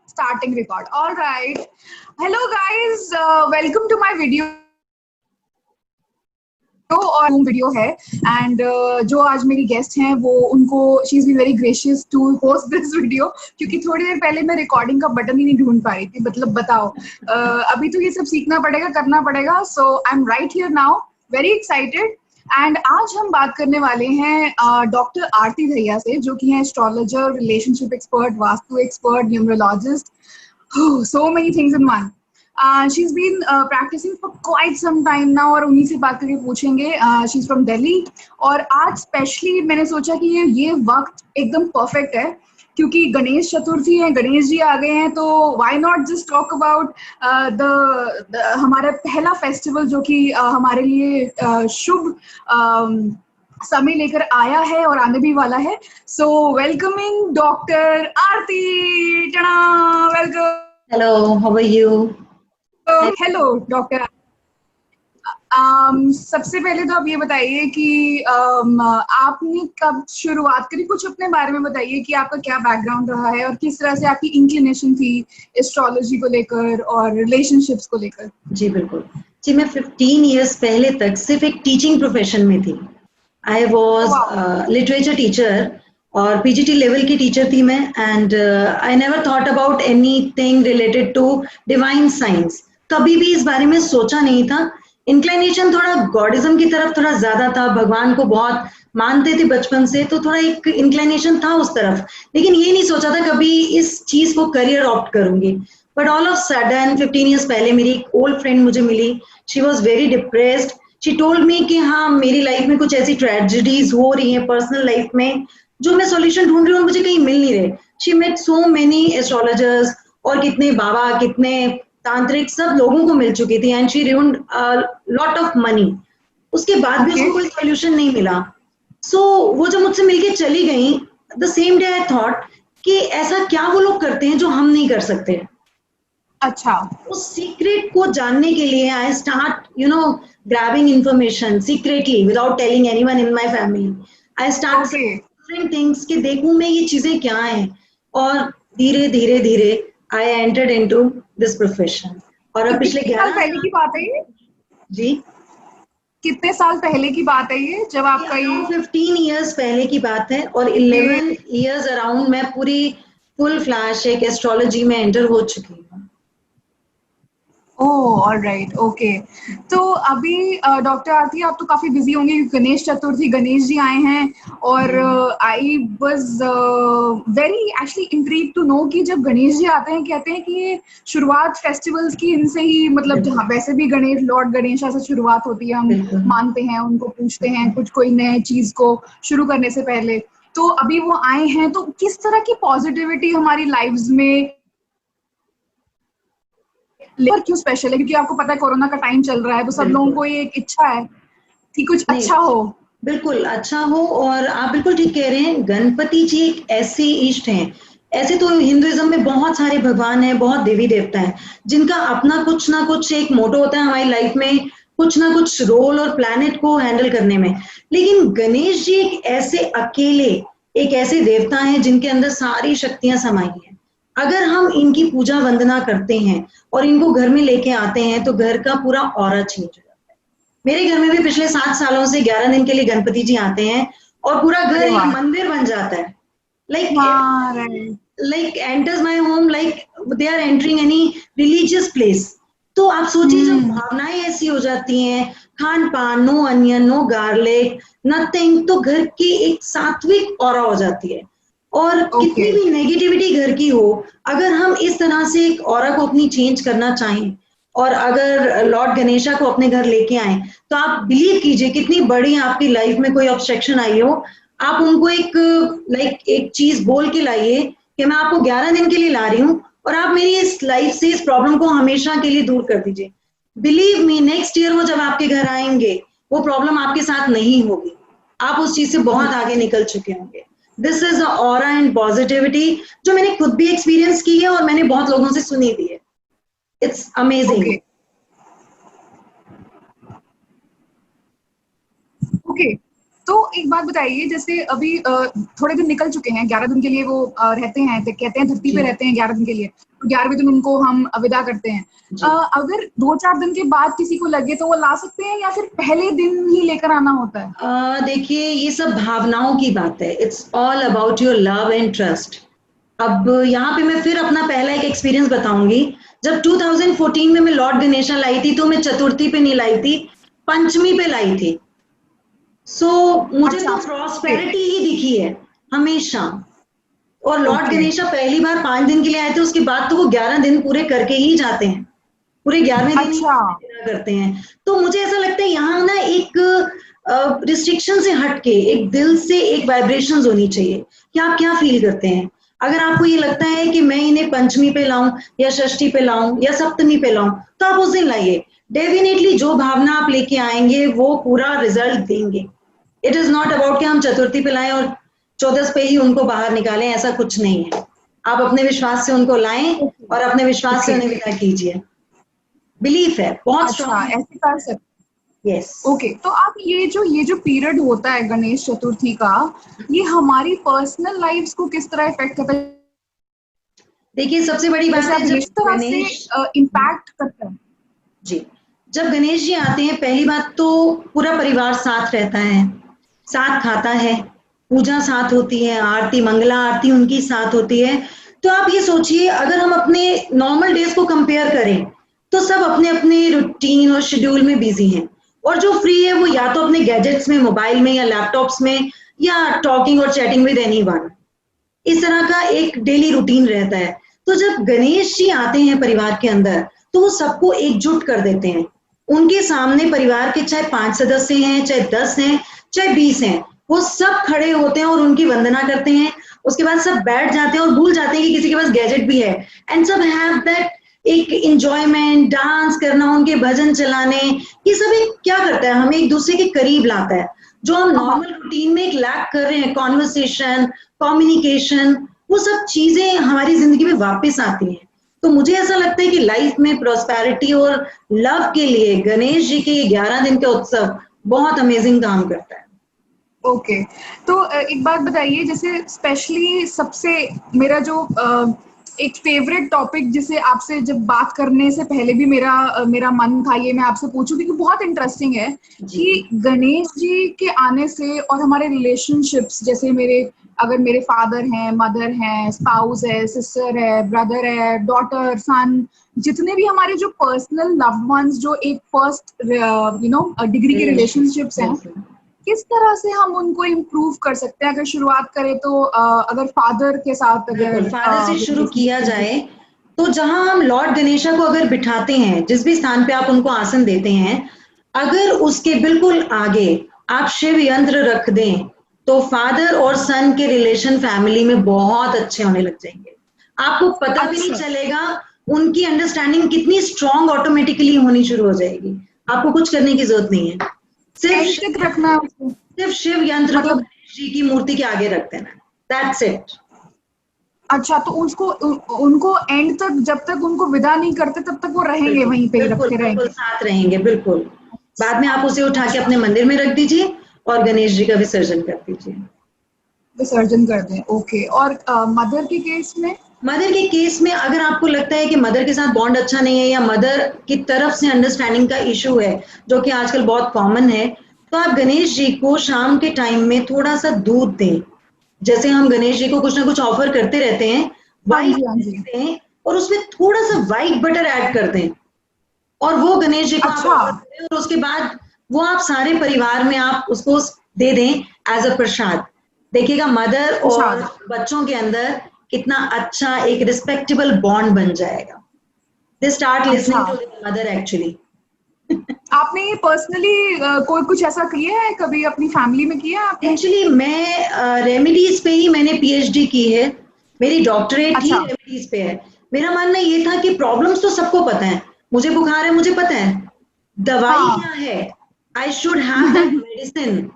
Starting record. All right. Hello guys, welcome to my video और video है and जो आज मेरी गेस्ट हैं वो उनको she is be very gracious to host this video, क्योंकि थोड़ी देर पहले मैं रिकॉर्डिंग का बटन ही नहीं ढूंढ पा रही थी। मतलब बताओ, अभी तो ये सब सीखना पड़ेगा, करना पड़ेगा। So I am right here now, very excited. And आज हम बात करने वाले हैं डॉक्टर आरती दहिया से, जो कि हैं astrologer, relationship expert, vastu expert, numerologist, so many things in one. She's been practicing for quite some time now और उन्हीं से बात करके पूछेंगे। She's from Delhi और आज स्पेशली मैंने सोचा कि ये वक्त एकदम परफेक्ट है, क्योंकि गणेश चतुर्थी है, गणेश जी आ गए हैं, तो why not just talk about हमारा पहला फेस्टिवल जो कि हमारे लिए शुभ समय लेकर आया है और आने भी वाला है। So welcoming doctor Aarti. Welcome. Hello, how are you? Hello doctor. सबसे पहले तो आप ये बताइए कि आपने कब शुरुआत करी, कुछ अपने बारे में बताइए कि आपका क्या बैकग्राउंड रहा है और किस तरह से आपकी इंक्लिनेशन थी एस्ट्रोलॉजी को लेकर और रिलेशनशिप्स को लेकर। जी बिल्कुल जी, मैं 15 इयर्स पहले तक सिर्फ एक टीचिंग प्रोफेशन में थी। आई वॉज लिटरेचर टीचर और पीजीटी लेवल की टीचर थी मैं, and I never thought about anything related to divine science. कभी भी इस बारे में सोचा नहीं था। इंक्लिनेशन थोड़ा गॉडिज्म की तरफ थोड़ा ज्यादा था, भगवान को बहुत मानते थे बचपन से, तो थोड़ा एक इंक्लिनेशन था उस तरफ, लेकिन ये नहीं सोचा था कभी इस चीज को करियर ऑप्ट करूंगी। But all of sudden 15 years पहले मेरी एक ओल्ड फ्रेंड मुझे मिली। She was very depressed. She told me कि हाँ, मेरी लाइफ में कुछ ऐसी ट्रेजेडीज हो रही हैं पर्सनल लाइफ में जो मैं सॉल्यूशन ढूंढ रही हूँ, मुझे कहीं मिल नहीं रहे। She met so many astrologers और कितने बाबा, कितने तांत्रिक, सब लोगों को मिल चुकी थी, and she ruined lot of money. उसके बाद भी उसको कोई सॉल्यूशन नहीं मिला। सो वो जब मुझसे मिलके चली गई, the same day I thought कि ऐसा क्या वो लोग करते हैं जो हम नहीं कर सकते। अच्छा। उस सीक्रेट को जानने के लिए I start grabbing information secretly without telling anyone in my family. I start different things कि देखूं मैं ये चीजें क्या हैं, और धीरे धीरे धीरे I entered into this profession. और अब पिछले 11 साल पहले की बात है ये? जी, कितने साल पहले की बात है ये, जब आपका ये 15 इयर्स पहले की बात है, और 11 इयर्स अराउंड मैं पूरी फुल फ्लैश एक एस्ट्रोलॉजी में एंटर हो चुकी हूँ। ओह, ऑलराइट, ओके। तो अभी डॉक्टर आरती, आप तो काफी बिजी होंगे, गणेश चतुर्थी, गणेश जी आए हैं और I was very actually intrigued to know कि जब गणेश जी आते हैं, कहते हैं कि ये शुरुआत फेस्टिवल्स की इनसे ही, मतलब जहाँ वैसे भी गणेश, लॉर्ड गणेशा से शुरुआत होती है, हम मानते हैं, उनको पूछते हैं कुछ कोई नए चीज को शुरू करने से पहले। तो अभी वो आए हैं, तो किस तरह की पॉजिटिविटी हमारी लाइव्स में लेकर क्यों स्पेशल है? क्योंकि आपको पता है कोरोना का टाइम चल रहा है, तो सब लोगों को ये एक इच्छा है कि कुछ अच्छा हो। बिल्कुल अच्छा हो, और आप बिल्कुल ठीक कह रहे हैं। गणपति जी एक ऐसे इष्ट हैं, ऐसे तो हिंदुइज्म में बहुत सारे भगवान हैं, बहुत देवी देवता हैं, जिनका अपना कुछ ना कुछ एक मोटो होता है हमारी लाइफ में, कुछ ना कुछ रोल और प्लैनेट को हैंडल करने में। लेकिन गणेश जी एक ऐसे अकेले, एक ऐसे देवता हैं जिनके अंदर सारी शक्तियां समाई हैं। अगर हम इनकी पूजा वंदना करते हैं और इनको घर में लेके आते हैं, तो घर का पूरा ऑरा चेंज हो जाता है। मेरे घर में भी पिछले 7 सालों से 11 दिन के लिए गणपति जी आते हैं और पूरा घर एक मंदिर बन जाता है। Like enters my home like they are entering any religious place. तो आप सोचिए, जब भावनाएं ऐसी हो जाती हैं, खान पान, no onion, no garlic, nothing, तो घर की एक सात्विक ऑरा हो जाती है। और कितनी भी नेगेटिविटी घर की हो, अगर हम इस तरह से एक ऑरा को अपनी चेंज करना चाहें और अगर लॉर्ड गणेशा को अपने घर लेके आए, तो आप बिलीव कीजिए, कितनी बड़ी आपकी लाइफ में कोई ऑब्स्ट्रक्शन आई हो, आप उनको एक चीज बोल के लाइए कि मैं आपको 11 दिन के लिए ला रही हूँ और आप मेरी इस लाइफ से इस प्रॉब्लम को हमेशा के लिए दूर कर दीजिए। बिलीव मी, नेक्स्ट ईयर वो जब आपके घर आएंगे, वो प्रॉब्लम आपके साथ नहीं होगी। आप उस चीज से बहुत आगे निकल चुके होंगे। This is a aura and positivity जो मैंने खुद भी एक्सपीरियंस की है और मैंने बहुत लोगों से सुनी भी है। It's amazing. ओके, तो एक बात बताइए, जैसे अभी थोड़े दिन निकल चुके हैं, 11 दिन के लिए वो रहते हैं, कहते हैं धरती पे रहते हैं 11 दिन के लिए, तो 11वें दिन उनको हम विदा करते हैं। अगर 2-4 दिन के बाद किसी को लगे तो वो ला सकते हैं या फिर पहले दिन ही लेकर आना होता है? देखिए, ये सब भावनाओं की बात है। It's all about your love and trust. अब यहाँ पे मैं फिर अपना पहला एक एक्सपीरियंस बताऊंगी। जब 2014 में मैं लॉर्ड गणेशा लाई थी, तो मैं चतुर्थी पे नहीं लाई थी, पंचमी पे लाई थी। मुझे तो प्रॉस्पेरिटी ही दिखी है हमेशा। और लॉर्ड गणेशा पहली बार 5 दिन के लिए आए थे, उसके बाद तो वो 11 दिन पूरे करके ही जाते हैं, पूरे 11वें दिन ही करते हैं। तो मुझे ऐसा लगता है यहाँ ना एक रिस्ट्रिक्शन से हटके एक दिल से एक वाइब्रेशंस होनी चाहिए कि आप क्या फील करते हैं। अगर आपको ये लगता है कि मैं इन्हें पंचमी पे लाऊं या षष्ठी पे लाऊं या सप्तमी पे लाऊं, तो आप उस दिन लाइए। डेफिनेटली जो भावना आप लेके आएंगे वो पूरा रिजल्ट देंगे। इट इज नॉट अबाउट कि हम चतुर्थी पे लाएं और 14 पे ही उनको बाहर निकालें, ऐसा कुछ नहीं है। आप अपने विश्वास से उनको लाएं और अपने विश्वास से उन्हें विदा कीजिए। बिलीफ है बहुत स्ट्रांग, ऐसे कर सकते। यस। ओके, तो आप ये जो पीरियड होता है गणेश चतुर्थी का, ये हमारी पर्सनल लाइफ्स को किस तरह इफेक्ट करता है? देखिए, सबसे बड़ी बात है जब गणेश इम्पैक्ट करता है जी, जब गणेश जी आते हैं, पहली बात तो पूरा परिवार साथ रहता है, साथ खाता है, पूजा साथ होती है, आरती, मंगला आरती उनकी साथ होती है। तो आप ये सोचिए, अगर हम अपने नॉर्मल डेज को कंपेयर करें तो सब अपने अपने रूटीन और शेड्यूल में बिजी हैं, और जो फ्री है वो या तो अपने गैजेट्स में, मोबाइल में या लैपटॉप्स में, या टॉकिंग और चैटिंग विद एनीवन। इस तरह का एक डेली रूटीन रहता है। तो जब गणेश जी आते हैं परिवार के अंदर, तो वो सबको एकजुट कर देते हैं। उनके सामने परिवार के चाहे 5 सदस्य हैं, चाहे 10 हैं, चाहे 20 हैं, वो सब खड़े होते हैं और उनकी वंदना करते हैं। उसके बाद सब बैठ जाते हैं और भूल जाते हैं कि किसी के पास गैजेट भी है, एंड सब हैव दैट एक इंजॉयमेंट, डांस करना, उनके भजन चलाने। ये सब एक क्या करता है, हमें एक दूसरे के करीब लाता है। जो हम नॉर्मल रूटीन में एक लैक कर रहे हैं, कॉन्वर्सेशन, कम्युनिकेशन, वो सब चीजें हमारी जिंदगी में वापस आती हैं। तो मुझे ऐसा लगता है कि लाइफ में प्रॉस्पेरिटी और लव के लिए गणेश जी के 11 दिन का उत्सव बहुत अमेजिंग काम करता है। ओके, तो एक बात बताइए, जैसे स्पेशली सबसे मेरा जो एक फेवरेट टॉपिक जिसे आपसे जब बात करने से पहले भी मेरा मन था ये मैं आपसे पूछूं, क्योंकि बहुत इंटरेस्टिंग है कि गणेश जी के आने से और हमारे रिलेशनशिप्स, जैसे अगर मेरे फादर हैं, मदर हैं, स्पाउस है, सिस्टर है, ब्रदर है, डॉटर, सन, जितने भी हमारे जो पर्सनल लव्ड वंस जो एक फर्स्ट डिग्री के रिलेशनशिप्स हैं, किस तरह से हम उनको इम्प्रूव कर सकते हैं? अगर शुरुआत करें तो अगर फादर के साथ, अगर फादर से शुरू किया जाए, तो जहां हम लॉर्ड गणेशा को अगर बिठाते हैं, जिस भी स्थान पे आप उनको आसन देते हैं, अगर उसके बिल्कुल आगे आप शिव यंत्र रख दें, तो फादर और सन के रिलेशन फैमिली में बहुत अच्छे होने लग जाएंगे। आपको पता भी नहीं चलेगा, उनकी अंडरस्टैंडिंग कितनी स्ट्रांग ऑटोमेटिकली होनी शुरू हो जाएगी। आपको कुछ करने की जरूरत नहीं है, सिर्फ शिव यंत्र को गणेश जी की मूर्ति के आगे रख देना, दैट्स इट। अच्छा, तो उनको एंड तक, जब तक उनको विदा नहीं करते तब तक वो रहेंगे वहीं पे, रखे रहेंगे, साथ रहेंगे, बिल्कुल। बाद में आप उसे उठा के अपने मंदिर में रख दीजिए और गणेश जी का विसर्जन कर दीजिए, विसर्जन कर दें। ओके, और मदर के केस में? मदर के केस में अगर आपको लगता है कि मदर के साथ बॉन्ड अच्छा नहीं है, या मदर की तरफ से अंडरस्टैंडिंग का इशू है, जो कि आजकल बहुत कॉमन है, तो आप गणेश जी को शाम के टाइम में थोड़ा सा दूध दें। जैसे हम गणेश जी को कुछ ना कुछ ऑफर करते रहते हैं, दें और उसमें थोड़ा सा व्हाइट बटर ऐड कर दें, और वो गणेश जी को आप ऑफर करें, और उसके बाद वो आप सारे परिवार में आप उसको दे दें एज अ प्रसाद। देखिएगा मदर और बच्चों के अंदर कितना अच्छा एक रिस्पेक्टेबल बॉन्ड बन जाएगा। They start listening to their mother actually. आपने ये पर्सनली कोई कुछ ऐसा किया है कभी अपनी फैमिली में किया है? एक्चुअली मैं रेमेडीज पे ही मैंने पीएचडी की है, मेरी डॉक्टरेट ही रेमेडीज पे है। मेरा मानना ये था कि प्रॉब्लम्स तो सबको पता है, मुझे बुखार है मुझे पता है, दवाई क्या है, I should have that medicine.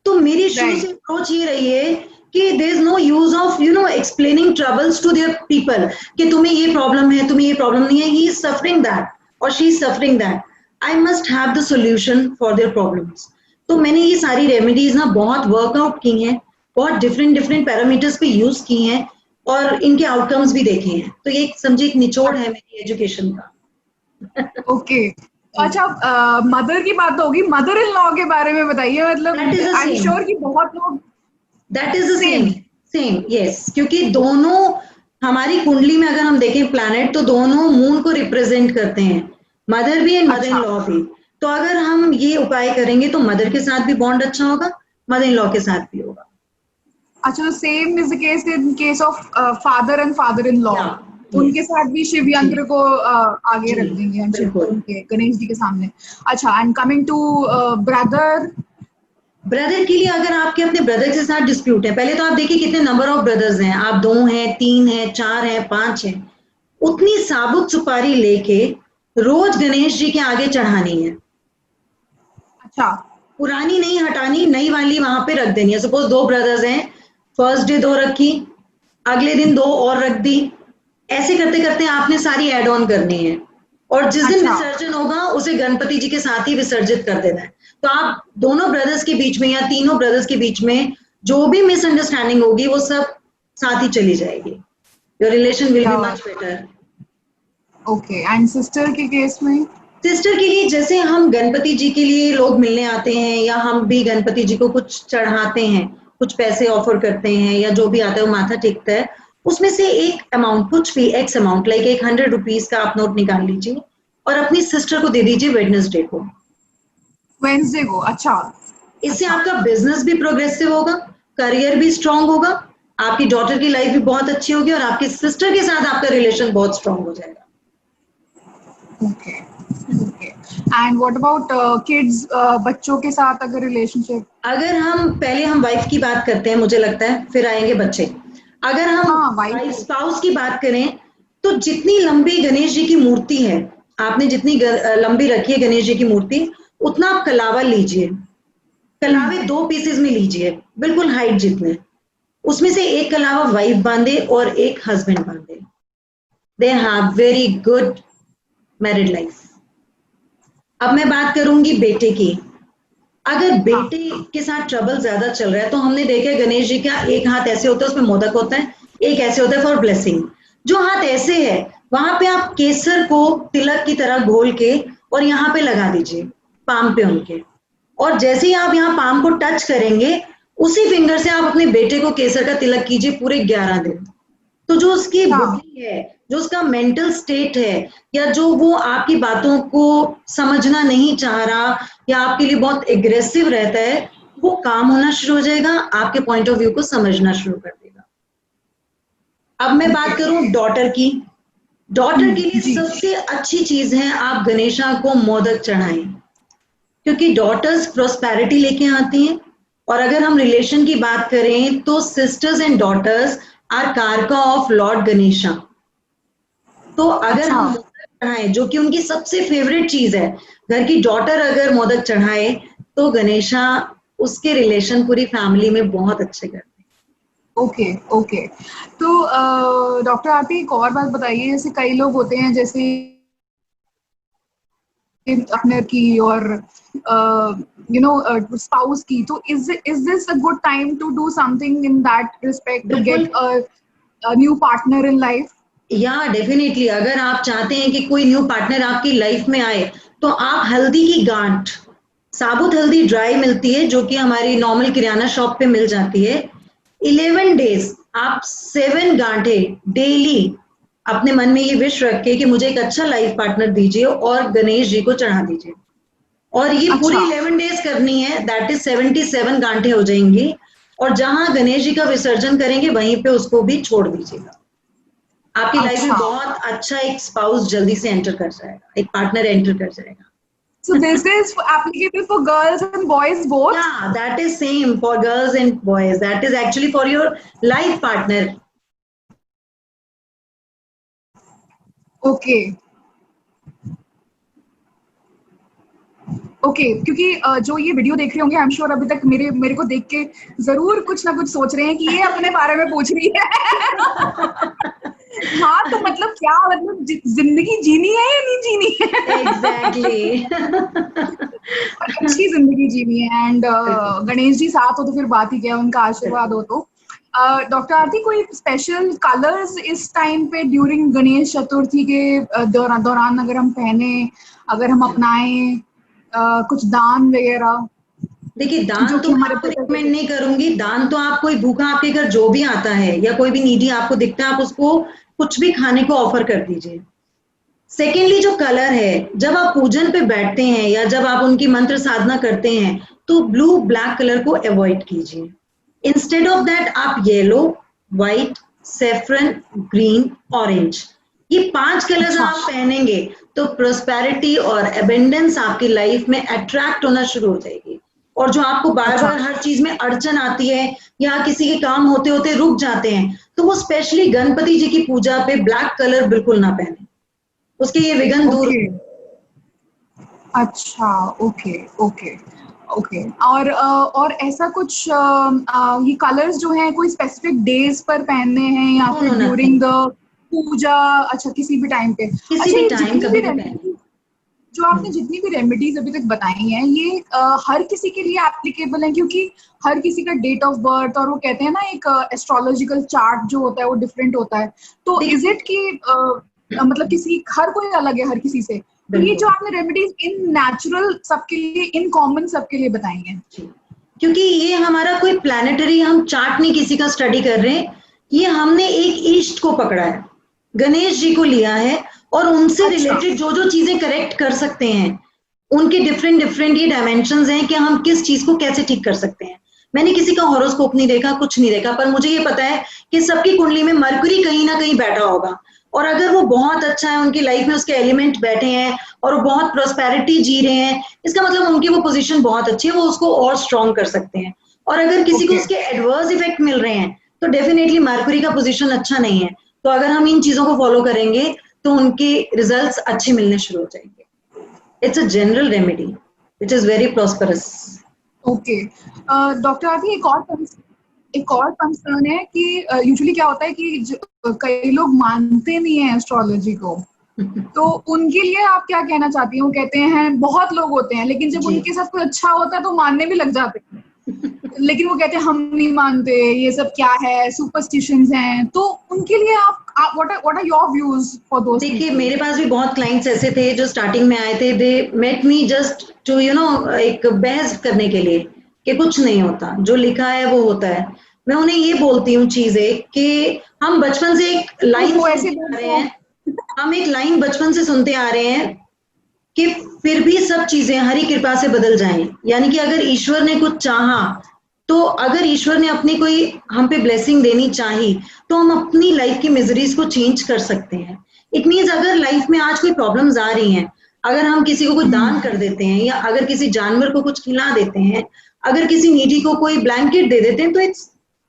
तो मेरी शुरू से अप्रोच ये रही है कि there is no use of explaining troubles to their people कि तुम्हें ये प्रॉब्लम है, तुम्हें ये प्रॉब्लम नहीं है, ही इज सफरिंग दैट और she is suffering that, I must have the solution for their problems. तो मैंने ये सारी रेमेडीज ना बहुत वर्कआउट की हैं, बहुत डिफरेंट डिफरेंट पैरामीटर्स पे यूज की हैं और इनके आउटकम्स भी देखे हैं। तो ये समझे एक निचोड़ है मेरी एजुकेशन का। ओके। अच्छा, मदर की बात तो होगी, मदर इन लॉ के बारे में बताइए। मतलब that is the I am same, sure कि बहुत लोग that is the same. Same, same yes, क्योंकि दोनों हमारी कुंडली में अगर हम देखें प्लैनेट तो दोनों मून को रिप्रेजेंट करते हैं, मदर भी एंड मदर इन अच्छा लॉ भी। तो अगर हम ये उपाय करेंगे तो मदर के साथ भी बॉन्ड अच्छा होगा, मदर इन लॉ के साथ भी होगा। अच्छा, same is the case in case of father and father in law. या उनके यस, साथ भी शिव जी यंत्र को आगे जी रख देंगे हम, शिव बिल्कुल। उनके गणेश जी के सामने। अच्छा, and coming to brother. Brother के लिए अगर आपके अपने ब्रदर के साथ डिस्प्यूट है, पहले तो आप देखिए कितने नंबर ऑफ ब्रदर्स हैं, आप 2 हैं, 3 हैं, 4 हैं, 5 हैं, उतनी साबुत सुपारी लेके रोज गणेश जी के आगे चढ़ानी है। अच्छा पुरानी नहीं हटानी, नई वाली वहां पे रख देनी है। सपोज 2 ब्रदर्स हैं, फर्स्ट डे 2 रखी, अगले दिन 2 और रख दी, ऐसे करते करते आपने सारी एड ऑन करनी है और जिस दिन अच्छा विसर्जन होगा उसे गणपति जी के साथ ही विसर्जित कर देना है। तो आप दोनों ब्रदर्स के बीच में या तीनों ब्रदर्स के बीच में जो भी मिसअंडरस्टैंडिंग होगी वो सब साथ ही चली जाएगी। योर रिलेशन विल बी क्या बात। Much better. Okay, and sister के केस में? सिस्टर के लिए जैसे हम गणपति जी के लिए लोग मिलने आते हैं या हम भी गणपति जी को कुछ चढ़ाते हैं, कुछ पैसे ऑफर करते हैं या जो भी आता है वो माथा टेकता है, उसमें से एक अमाउंट, कुछ भी एक्स अमाउंट लाइक एक 100 रुपीज का आप नोट निकाल लीजिए और अपनी सिस्टर को दे दीजिए वेडनेसडे को। वेंसडे को? अच्छा इससे अच्छा। आपका बिजनेस भी प्रोग्रेसिव होगा, करियर भी स्ट्रांग होगा, आपकी डॉटर की लाइफ भी बहुत अच्छी होगी और आपकी सिस्टर के साथ आपका रिलेशन बहुत स्ट्रांग हो जाएगा। Okay okay. And what about kids, बच्चों के साथ अगर रिलेशनशिप? अगर हम पहले हम वाइफ की बात करते हैं मुझे लगता है, फिर आएंगे बच्चे। अगर हम हाँ, वाइफ वाइफ। स्पाउस की बात करें तो जितनी लंबी गणेश जी की मूर्ति है, आपने जितनी लंबी रखी है गणेश जी की मूर्ति, उतना आप कलावा लीजिए, कलावे 2 पीसेस में लीजिए, बिल्कुल हाइट जितने, उसमें से एक कलावा वाइफ बांधे और एक हस्बैंड बांधे। They have very good married life. अब मैं बात करूंगी बेटे की। अगर हाँ बेटे के साथ ट्रबल ज्यादा चल रहा है तो हमने देखा है गणेश जी का एक हाथ ऐसे होता है उसमें मोदक होता है, एक ऐसे होता है फॉर ब्लेसिंग। जो हाथ ऐसे है वहां पे आप केसर को तिलक की तरह घोल के और यहाँ पे लगा दीजिए, पाम पे उनके, और जैसे ही आप यहाँ पाम को टच करेंगे उसी फिंगर से आप अपने बेटे को केसर का तिलक कीजिए पूरे 11 दिन। तो जो उसकी हाँ। बुद्धि है, जो उसका मेंटल स्टेट है, या जो वो आपकी बातों को समझना नहीं चाह रहा या आपके लिए बहुत एग्रेसिव रहता है, वो काम होना शुरू हो जाएगा, आपके पॉइंट ऑफ व्यू को समझना शुरू कर देगा। अब मैं बात ओके। करूं डॉटर की। डॉटर के लिए जी। सबसे अच्छी चीज है आप गणेशा को मोदक चढ़ाएं, क्योंकि डॉटर्स प्रोस्पेरिटी लेके आती हैं। और अगर हम रिलेशन की बात करें तो सिस्टर्स एंड डॉटर्स आर कारका ऑफ लॉर्ड गणेशा। तो अगर अच्छा हम मोदक चढ़ाएं जो कि उनकी सबसे फेवरेट चीज है, घर की डॉटर अगर मोदक चढ़ाए तो गणेशा उसके रिलेशन पूरी फैमिली में बहुत अच्छे करते हैं। Okay okay. तो डॉक्टर, आप एक और बात बताइए, जैसे कई लोग होते हैं जैसे पार्टनर की और स्पाउस की, तो is this a good time to do something in that respect to बिल्कुल, get a new partner in life? या डेफिनेटली अगर आप चाहते हैं कि कोई न्यू पार्टनर आपकी लाइफ में आए तो आप हल्दी की गांठ, साबुत हल्दी ड्राई मिलती है जो कि हमारी नॉर्मल किराना शॉप पे मिल जाती है, 11 डेज आप 7 गांठे डेली अपने मन में ये विश रख के कि मुझे एक अच्छा लाइफ पार्टनर दीजिए और गणेश जी को चढ़ा दीजिए। और ये पूरी अच्छा 11 डेज करनी है, दैट इज 77 गांठे हो जाएंगी। और जहां गणेश जी का विसर्जन करेंगे वहीं पे उसको भी छोड़ दीजिएगा। आपकी लाइफ में अच्छा। बहुत अच्छा एक स्पाउस जल्दी से एंटर कर जाएगा, एक पार्टनर एंटर कर जाएगा। So this is applicable for girls and boys both? Yeah, that is same for girls and boys. That is actually for your life partner. Okay okay. क्योंकि जो ये वीडियो देख रहे होंगे, आई एम श्योर अभी तक मेरे को देख के जरूर कुछ ना कुछ सोच रहे हैं कि ये अपने बारे में पूछ रही है। हाँ तो मतलब क्या, मतलब जिंदगी जीनी है या नहीं जीनी है? एग्जैक्टली। और अच्छी जिंदगी जीनी है। एंड गणेश जी साथ हो तो फिर बात ही क्या, उनका आशीर्वाद हो तो। डॉक्टर आरती, कोई स्पेशल कलर्स इस टाइम पे ड्यूरिंग गणेश चतुर्थी के दौरान अगर हम पहने, अगर हम अपनाएं, कुछ दान वगैरह देखिए, जो दान तो कि मैं हमारे आपको पिता रिकमेंड के। नहीं करूंगी। दान तो आप, कोई भूखा आपके घर जो भी आता है या कोई भी नीडी आपको दिखता है, आप उसको कुछ भी खाने को ऑफर कर दीजिए। सेकेंडली, जो कलर है, जब आप पूजन पे बैठते हैं या जब आप उनकी मंत्र साधना करते हैं, तो ब्लू ब्लैक कलर को अवॉइड कीजिए। इंस्टेड ऑफ दैट आप yellow, white, saffron, green, orange, ये 5 कलर्स अच्छा, आप पहनेंगे तो प्रोस्पेरिटी और एबेंडेंस आपकी लाइफ में अट्रैक्ट होना शुरू हो जाएगी। और जो आपको बार अच्छा, बार हर चीज में अड़चन आती है या किसी के काम होते होते रुक जाते हैं, तो वो स्पेशली गणपति जी की पूजा पे ब्लैक कलर बिल्कुल ना पहने, उसके ये विघ्न दूर। ओके, अच्छा, ओके, ओके, ओके। और ऐसा कुछ ये कलर्स जो हैं कोई स्पेसिफिक डेज पर पहनने हैं या नो फिर नो ड्यूरिंग नथिंग, द पूजा? अच्छा, किसी भी टाइम पे। किसी अच्छा, भी ये टाइम जितनी भी कभी भी पहने। रेमेडीज जो आपने जितनी भी रेमेडीज अभी तक बताई हैं, ये हर किसी के लिए एप्लीकेबल है? क्योंकि हर किसी का डेट ऑफ बर्थ और वो कहते हैं ना, एक एस्ट्रोलॉजिकल चार्ट जो होता है वो डिफरेंट होता है। तो इज देखिए, इट कि मतलब किसी, हर कोई अलग है हर किसी से? तो ये जो बिल्कुल आपने रेमेडीज इन नेचुरल सबके लिए, इन कॉमन सबके लिए बताई हैं। जी, क्योंकि ये हमारा कोई प्लानिटरी हम चार्ट नहीं किसी का स्टडी कर रहे हैं, ये हमने एक ईस्ट को पकड़ा है, गणेश जी को लिया है, और उनसे अच्छा, रिलेटेड जो जो चीजें करेक्ट कर सकते हैं, उनके डिफरेंट डिफरेंट ये डायमेंशंस हैं कि हम किस चीज को कैसे ठीक कर सकते हैं। मैंने किसी का हॉरोस्कोप नहीं देखा, कुछ नहीं देखा, पर मुझे ये पता है कि सबकी कुंडली में मरकरी कहीं ना कहीं बैठा होगा, और अगर वो बहुत अच्छा है, उनकी लाइफ में उसके एलिमेंट बैठे हैं और वो बहुत प्रोस्पेरिटी जी रहे हैं, इसका मतलब उनकी वो पोजीशन बहुत अच्छी है, वो उसको और स्ट्रॉन्ग कर सकते हैं। और अगर किसी को ओके, उसके एडवर्स इफेक्ट मिल रहे हैं, तो डेफिनेटली मरकरी का पोजीशन अच्छा नहीं है। तो अगर हम इन चीजों को फॉलो करेंगे तो उनके रिजल्ट्स अच्छे मिलने शुरू हो जाएंगे। It's a general remedy which is very prosperous. Okay. Doctor आदि, एक और कंसर्न है कि यूजुअली क्या होता है कि कई लोग मानते नहीं है एस्ट्रोलॉजी को, तो उनके लिए आप क्या कहना चाहती हैं? वो कहते हैं, बहुत लोग होते हैं लेकिन जब जी। उनके साथ कुछ अच्छा होता है तो मानने भी लग जाते हैं, लेकिन वो कहते हैं हम नहीं मानते, ये सब क्या है, सुपरस्टिशंस हैं। तो उनके लिए आप what are your views for those देखिए, पीपल? मेरे पास भी बहुत क्लाइंट्स ऐसे थे जो स्टार्टिंग में आए थे, they met me just to एक बहस करने के लिए कि कुछ नहीं होता, जो लिखा है वो होता है। मैं उन्हें ये बोलती हूँ चीजें कि हम बचपन से एक तो लाइन वो ऐसे सुनते आ रहे बोलते हैं, हम एक लाइन बचपन से सुनते आ रहे हैं कि फिर भी सब चीजें हरि कृपा से बदल जाएं। यानी कि अगर ईश्वर ने कुछ चाहा, तो अगर ईश्वर ने अपनी कोई हम पे ब्लेसिंग देनी चाही, तो हम अपनी लाइफ की मिजरीज को चेंज कर सकते हैं। इट मीन्स अगर लाइफ में आज कोई प्रॉब्लम्स आ रही हैं, अगर हम किसी को कुछ दान कर देते हैं या अगर किसी जानवर को कुछ खिला देते हैं, अगर किसी नीडी को कोई ब्लैंकेट दे देते हैं, तो इट्स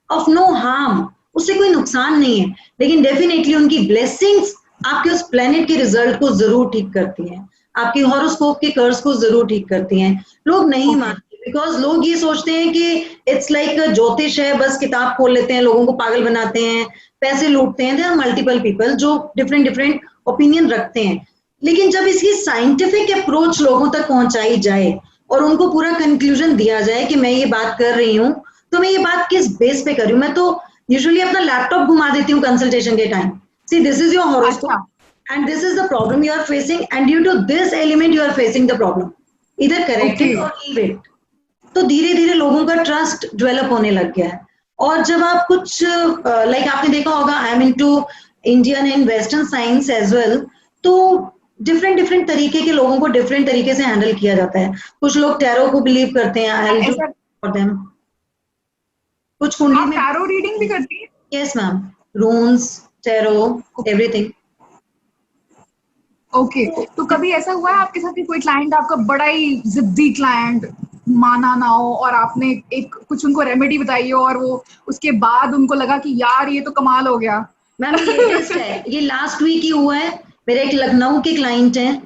ऑफ नो हार्म, उससे कोई नुकसान नहीं है। लेकिन डेफिनेटली उनकी ब्लेसिंग्स आपके उस प्लेनेट के रिजल्ट को जरूर ठीक करती हैं, आपके हॉरोस्कोप के कर्स को जरूर ठीक करती हैं। लोग नहीं ओके, मानते बिकॉज लोग ये सोचते हैं कि इट्स लाइक ज्योतिष है, बस किताब खोल लेते हैं, लोगों को पागल बनाते हैं, पैसे लूटते हैं। देयर आर मल्टीपल पीपल जो डिफरेंट डिफरेंट ओपिनियन रखते हैं, लेकिन जब इसकी साइंटिफिक अप्रोच लोगों तक पहुंचाई जाए और उनको पूरा कंक्लूजन दिया जाए कि मैं ये बात कर रही हूँ, तो मैं ये बात किस बेस पे कर रही हूँ। मैं तो यूजुअली अपना लैपटॉप घुमा देती हूँ कंसल्टेशन के time, see this is your अच्छा, horoscope and this is the problem you are facing, and due to this element you are facing the problem, either correct okay, it or leave it। तो धीरे धीरे लोगों का trust develop होने लग गया है। और जब आप कुछ लाइक आपने देखा होगा, I am into Indian and western science as well, तो डिफरेंट डिफरेंट तरीके के लोगों को डिफरेंट तरीके से हैंडल किया जाता है। कुछ लोग टैरो को बिलीव करते हैं, आई विल डू ऐसा फॉर देम। कुछ कुंडली आप में, टैरो रीडिंग भी करती हैं? Yes ma'am, रून्स, tarot, everything. Okay, तो कभी ऐसा हुआ है आपके साथ कि कोई क्लाइंट आपका बड़ा ही जिद्दी क्लाइंट, माना ना हो, और आपने एक कुछ उनको रेमेडी बताई हो और वो उसके बाद उनको लगा कि यार ये तो कमाल हो गया? मैम ये लेटेस्ट है, ये लास्ट वीक ही हुआ है। मेरे एक लखनऊ के क्लाइंट हैं,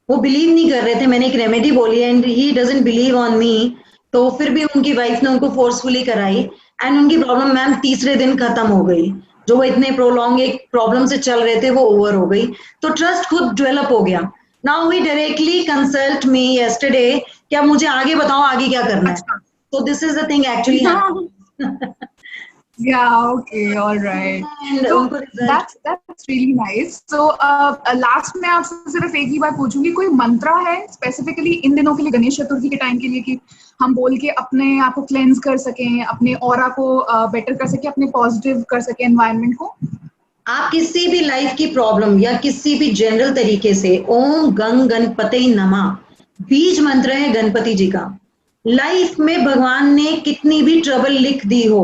वो बिलीव नहीं कर रहे थे, मैंने एक रेमेडी बोली and he doesn't believe on me, तो फिर भी उनकी वाइफ ने उनको फोर्सफुली कराई एंड उनकी प्रॉब्लम मैम तीसरे दिन खत्म हो गई। जो वो इतने प्रोलॉन्ग एक प्रॉब्लम से चल रहे थे वो ओवर हो गई, तो ट्रस्ट खुद डेवलप हो गया। Now he directly consult me yesterday कि अब मुझे आगे बताओ आगे क्या करना है। अच्छा। So this is the thing actually happened. Yeah, okay, all right. And So उनको result that's really nice. So last में आपसे सिर्फ एक ही बात पूछूंगी, कोई मंत्रा है स्पेसिफिकली इन दिनों के लिए, गणेश चतुर्थी के टाइम के लिए, कि हम बोल के अपने आप को क्लेंस कर सकें, अपने ऑरा को बेटर कर सकें, अपने पॉजिटिव कर सकें एनवायरनमेंट को? आप किसी भी लाइफ की प्रॉब्लम या किसी भी जनरल तरीके से ओम गंग गणपति नमः बीज मंत्र है गणपति जी का। लाइफ में भगवान ने कितनी भी ट्रबल लिख दी हो,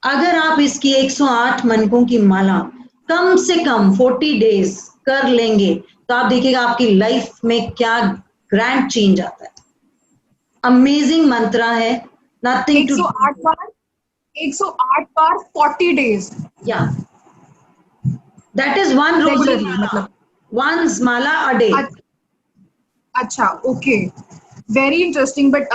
अगर आप इसकी 108 मनकों की माला कम से कम 40 डेज कर लेंगे तो आप देखिएगा आपकी लाइफ में क्या ग्रैंड चेंज आता है। अमेजिंग मंत्र है, नथिंग टू 108 बार, 108 बार 40 डेज? या दैट इज वन रोज, मतलब वंस माला अ डे। अच्छा, okay, very interesting. But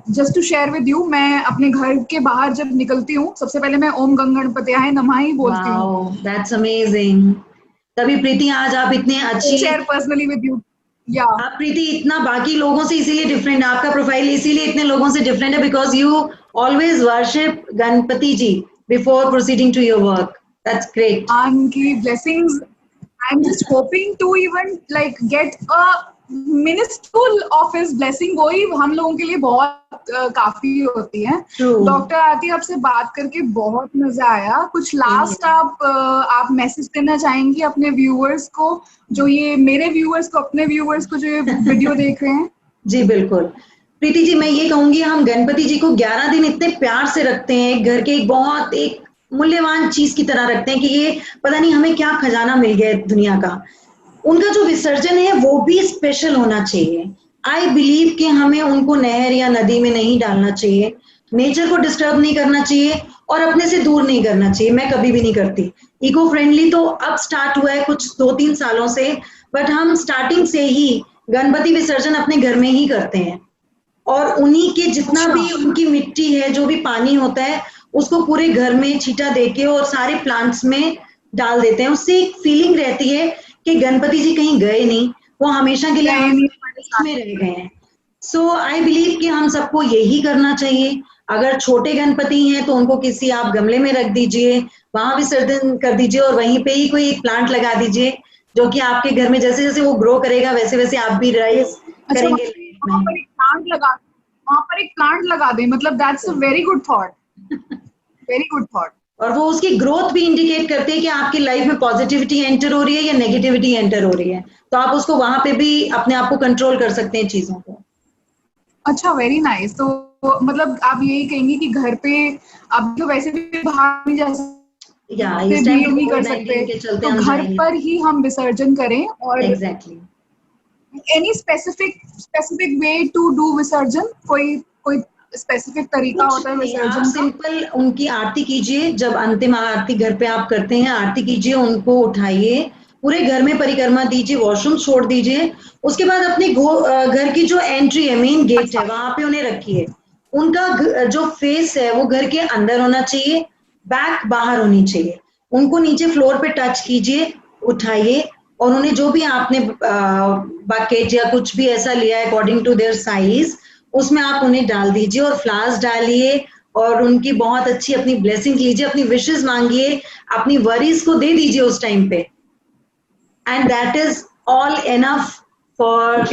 just to share with you, मैं अपने घर के बाहर जब निकलती हूँ सबसे पहले मैं ओम गंग गणपतयाय नमः ही बोलती हूँ। That's amazing. तभी प्रीति आज आप इतने अच्छी, शेयर पर्सनली विद यू। या आप प्रीति इतना बाकी लोगों से इसीलिए डिफरेंट है, आपका प्रोफाइल इसीलिए इतने लोगों से डिफरेंट है because you always worship Ganpati ji before proceeding to your work. That's great. उनकी blessings, I am just hoping to even like get a minuscule of his blessing, वही हम लोगों के लिए बहुत काफी होती है। डॉक्टर आरती, आपसे बात करके बहुत मजा आया। कुछ लास्ट आप मैसेज देना चाहेंगी अपने व्यूअर्स को, जो ये मेरे व्यूअर्स को, अपने व्यूअर्स को जो ये वीडियो देख रहे हैं? जी बिल्कुल प्रीति जी, मैं ये कहूंगी हम गणपति जी को 11 दिन इतने प्यार से रखते हैं, घर के बहुत एक मूल्यवान चीज की तरह रखते हैं कि ये पता नहीं हमें क्या खजाना मिल गया दुनिया का। उनका जो विसर्जन है वो भी स्पेशल होना चाहिए। आई बिलीव कि हमें उनको नहर या नदी में नहीं डालना चाहिए, नेचर को डिस्टर्ब नहीं करना चाहिए और अपने से दूर नहीं करना चाहिए। मैं कभी भी नहीं करती। इको फ्रेंडली तो अब स्टार्ट हुआ है कुछ 2-3 सालों से, बट हम स्टार्टिंग से ही गणपति विसर्जन अपने घर में ही करते हैं और उन्हीं के जितना भी उनकी मिट्टी है, जो भी पानी होता है, उसको पूरे घर में छींटा देके और सारे प्लांट्स में डाल देते हैं। उससे एक फीलिंग रहती है कि गणपति जी कहीं गए नहीं, वो हमेशा के लिए में रह गए हैं। सो आई बिलीव कि हम सबको यही करना चाहिए। अगर छोटे गणपति हैं तो उनको किसी आप गमले में रख दीजिए, वहां विसर्जन कर दीजिए और वहीं पे ही कोई प्लांट लगा दीजिए जो कि आपके घर में जैसे जैसे वो ग्रो करेगा वैसे वैसे आप भी राइज करेंगे। वहां पर एक प्लांट लगा दें, मतलब that's a very good thought, very good thought. और वो उसकी ग्रोथ भी इंडिकेट करते हैं कि आपकी लाइफ में पॉजिटिविटी एंटर हो रही है या नेगेटिविटी एंटर हो रही है, तो आप उसको वहां पे भी अपने आप को कंट्रोल कर सकते हैं चीजों को। अच्छा, वेरी नाइस। तो मतलब आप यही कहेंगे कि घर पे अब तो वैसे भी बाहर नहीं जा सकते, नहीं कर सकते, तो घर पर ही हम विसर्जन करें। और exactly any specific way to do विसर्जन? कोई स्पेसिफिक तरीका होता है विसर्जन का? सिंपल उनकी आरती कीजिए, जब अंतिम आरती घर पे आप करते हैं आरती कीजिए, उनको उठाइए, पूरे घर में परिक्रमा दीजिए, वॉशरूम छोड़ दीजिए, उसके बाद अपने घर की जो एंट्री है, मेन गेट है, वहां पे उन्हें रखिए। उनका जो फेस है वो घर के अंदर होना चाहिए, बैक बाहर होनी चाहिए। उनको नीचे फ्लोर पे टच कीजिए, उठाइए और उन्हें जो भी आपने बकेट या कुछ भी ऐसा लिया है अकॉर्डिंग टू देयर साइज, उसमें आप उन्हें डाल दीजिए और फ्लावर्स डालिए और उनकी बहुत अच्छी अपनी ब्लेसिंग लीजिए, अपनी विशेस मांगिए, अपनी वरीज को दे दीजिए उस टाइम पे। And that is all enough for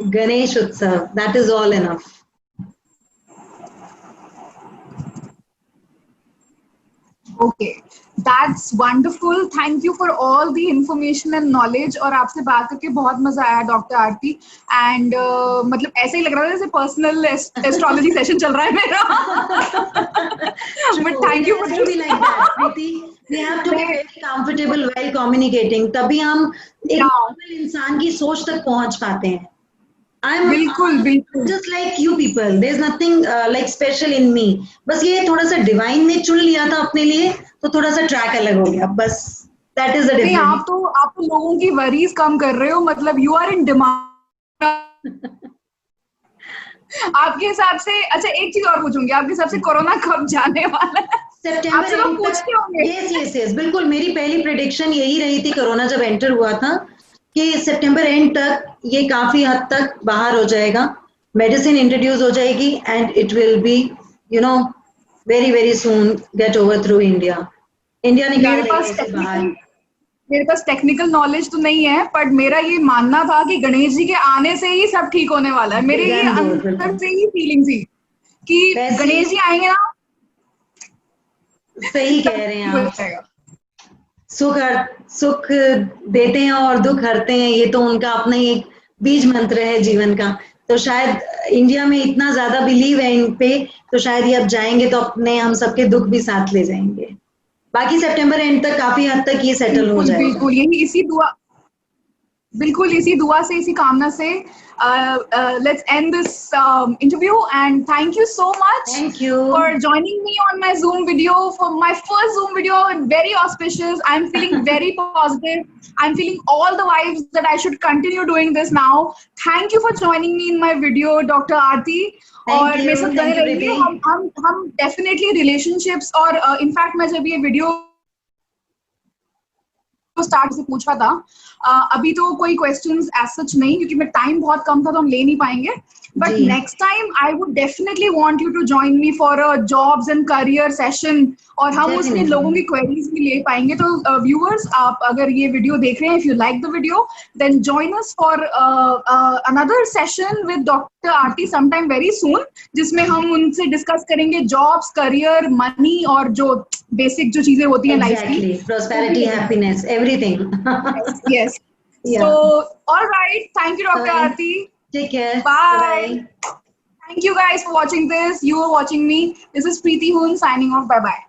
Ganesh Utsav. That is all enough. Okay, that's wonderful. Thank you for all the information and knowledge. और आपसे बात करके बहुत मजा आया डॉक्टर आरती। एंड मतलब ऐसे ही लग रहा था जैसे पर्सनल एस्ट्रोलॉजी सेशन चल रहा है मेरा। But thank you for be like that, Preeti. We have to be very comfortable while communicating. तभी हम एक नॉर्मल इंसान की सोच तक पहुंच पाते हैं। बिल्कुल बिल्कुल just like you people, there's nothing like special in me. बस ये थोड़ा सा डिवाइन ने चुन लिया था अपने लिए, तो थोड़ा सा ट्रैक अलग हो गया, बस that is the difference. आप तो लोगों की वरीज कम कर रहे हो, मतलब you are in demand। आपके हिसाब से, अच्छा एक चीज और पूछूंगी, आपके हिसाब से कोरोना कब जाने वाला है? आपसे लोग सितंबर पूछते होंगे। यस यस यस, बिल्कुल मेरी पहली प्रेडिक्शन यही रही थी कोरोना जब एंटर हुआ था कि सितंबर एंड तक ये काफी हद तक बाहर हो जाएगा, मेडिसिन इंट्रोड्यूस हो जाएगी and it will be you know very very soon get over through India. India निकाल लेगा इसे बाहर। मेरे पास टेक्निकल नॉलेज तो नहीं है, बट मेरा ये मानना था कि गणेश जी के आने से ही सब ठीक होने वाला है। मेरे ये अंदर से ही फीलिंग थी कि गणेश जी आएंगे ना। सही कह रहे हैं आप, सुख देते हैं और दुख हरते हैं, ये तो उनका अपना ही एक बीज मंत्र है जीवन का। तो शायद इंडिया में इतना ज्यादा बिलीव है इन पे, तो शायद ये अब जाएंगे तो अपने हम सबके दुख भी साथ ले जाएंगे। बाकी सितंबर एंड तक काफी हद तक ये सेटल हो जाएगा। बिल्कुल यही इसी दुआ से, इसी कामना से let's end this interview, and thank you so much for joining me on my Zoom video, for my first Zoom video, and very auspicious. I'm feeling very positive. I'm feeling all the vibes that I should continue doing this now. Thank you for joining me in my video, Dr. Aarti. और मेरे साथ बने रहिए, हम definitely relationships और in fact मैं जब ये वीडियो स्टार्ट से पूछा था, अभी तो कोई क्वेश्चंस एज सच नहीं, क्योंकि मैं टाइम बहुत कम था तो हम ले नहीं पाएंगे, but next time I would definitely want you to join me for a jobs and career session, और हम उसमें लोगों की क्वेरीज भी ले पाएंगे। तो व्यूअर्स, आप अगर ये वीडियो देख रहे हैं, if you like the video, then join us for another session with doctor Aarti sometime very soon, जिसमें हम उनसे डिस्कस करेंगे जॉब्स, करियर, मनी और जो बेसिक जो चीजें होती हैं लाइफ की, prosperity, happiness, everything. yes. So all right, thank you, Dr. Aarti. Take care. Bye. Thank you guys for watching this. You are watching me. This is Preeti Hoon signing off. Bye bye.